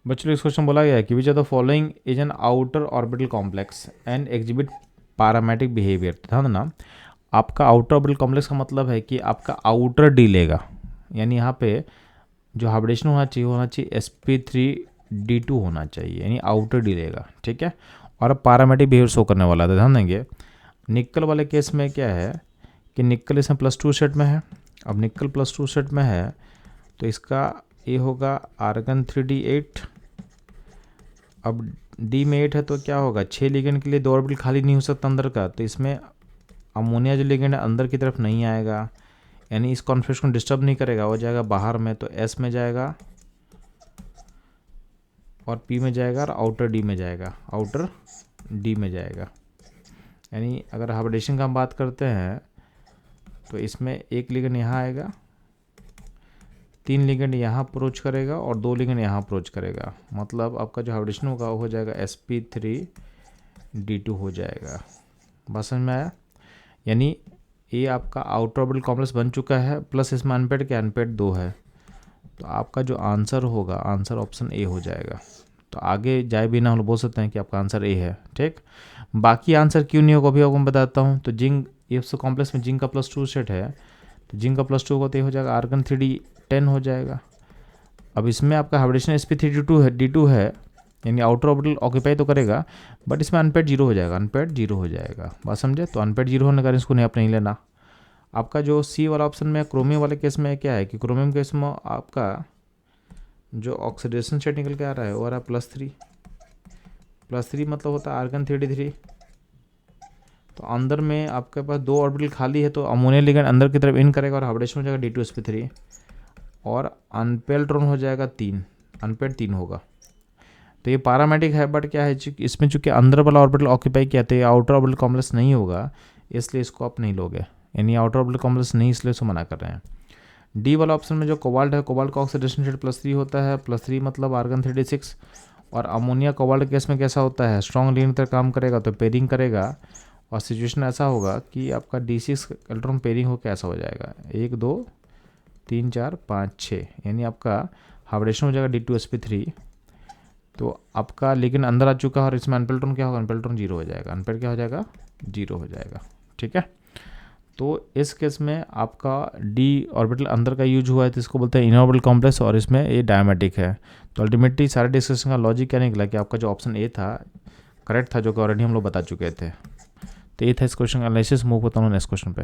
बच्चों इस क्वेश्चन बोला गया है कि which are the following is an outer orbital complex and exhibit parametric behaviour. ध्यान देना, आपका आउटर ऑर्बिटल कॉम्प्लेक्स का मतलब है कि आपका आउटर डी लेगा, यानी यहाँ पे जो हाइब्रिडेशन होना चाहिए sp3d2 होना चाहिए, यानी आउटर डी लेगा, ठीक है। और अब पैरामेट्रिक बिहेवियर शो करने वाला था। ध्यान देंगे, निकल वाले केस में क्या है कि निकल इसमें +2 सेट में है। अब निकल +2 सेट में है तो इसका ये होगा आर्गन 3d8। अब डी में 8 है तो क्या होगा, 6 लिगेंड के लिए 2 ऑर्बिटल खाली नहीं हो सकता अंदर का, तो इसमें अमोनिया जो लिगेंड है अंदर की तरफ नहीं आएगा, यानी इस कॉन्फिगरेशन को डिस्टर्ब नहीं करेगा, वो जाएगा बाहर में, तो एस में जाएगा और पी में जाएगा और आउटर डी में जाएगा, आउटर डी में जाएगा। यानी अगर हाइब्रिडेशन का हम बात करते हैं तो इसमें एक लिगेंड यहाँ आएगा, 3 लिगेंड यहाँ अप्रोच करेगा और 2 लिगेंड यहाँ अप्रोच करेगा, मतलब आपका जो हाइब्रिडेशन होगा वो हो जाएगा sp3d2 हो जाएगा। बात समझ में आया? यानी ये आपका आउटर ऑर्बिटल कॉम्प्लेक्स बन चुका है, प्लस इसमें अनपेड के अनपेड 2 है, तो आपका जो आंसर होगा, आंसर ऑप्शन ए हो जाएगा। तो आगे जाए बिना हम लोग बोल सकते हैं कि आपका आंसर ए है, ठीक। बाकी आंसर क्यों नहीं होगा अभी आपको मैं बताता हूँ। तो जिंक ये कॉम्प्लेक्स में जिंक का +2 सेट है, तो जिंक का +2 होगा तो ये हो जाएगा आर्गन 3d10 हो जाएगा। अब इसमें आपका हाइब्रिडेशन sp3d2 है, यानी आउटर ऑर्बिटल ऑक्यूपाई तो करेगा, बट इसमें अनपेड 0 हो जाएगा, अनपेड 0 हो जाएगा। बात समझे? तो अनपेड 0 होने का इसको नहीं, आप नहीं लेना। आपका जो सी वाला ऑप्शन में क्रोमियम वाले केस में क्या है कि क्रोमियम केस में आपका जो ऑक्सीडेशन स्टेट निकल के आ रहा है वो आ रहा है +3 मतलब होता है आर्गन 3d3। तो अंदर में आपके पास 2 ऑर्बिटल खाली है, तो अमोनिया लिगेंड अंदर की तरफ इन करेगा और हाइब्रिडेशन हो जाएगा d2sp3 और अनपेड इलेक्ट्रॉन हो जाएगा 3, अनपेड 3 होगा। तो ये पैरामेट्रिक है, बट क्या है इसमें चूंकि अंदर वाला ऑर्बिटल ऑक्यूपाई किया तो ये आउटर ऑर्बिटल कॉम्प्लेक्स नहीं होगा, इसलिए इसको आप नहीं लोगे, यानी आउटर ऑर्बिटल कॉम्प्लेक्स नहीं, इसलिए इसको मना कर रहे हैं। डी वाला ऑप्शन में जो कोबाल्ट है, कोबाल्ट का ऑक्सीडेशन स्टेट +3 होता है, +3 मतलब आर्गन 3d6। और अमोनिया कोबाल्ट केस में कैसा होता है, स्ट्रॉन्ग लिगेंड तरह काम करेगा तो पेयरिंग करेगा, और सिचुएशन ऐसा होगा कि आपका d6 इलेक्ट्रॉन पेयरिंग होकर ऐसा हो जाएगा 1 2 3 4 5 6, यानी आपका हाइब्रिडेशन हो जाएगा d2sp3। तो आपका लेकिन अंदर आ चुका है और इसमें अनपेड इलेक्ट्रॉन क्या होगा, अनपेड इलेक्ट्रॉन 0 हो जाएगा, अनपेड क्या हो जाएगा, 0 हो जाएगा, ठीक है। तो इस केस में आपका डी ऑर्बिटल अंदर का यूज हुआ है, तो इसको बोलते हैं इनर ऑर्बिटल कॉम्प्लेक्स, और इसमें ये डायमेटिक है। तो अल्टीमेटली सारे डिस्कशन का लॉजिक क्या निकला कि आपका जो ऑप्शन ए था करेक्ट था, जो कि ऑलरेडी हम लोग बता चुके थे। तो ये था इस क्वेश्चन का एनालिसिस। मूव होता हूँ नेक्स्ट क्वेश्चन पे।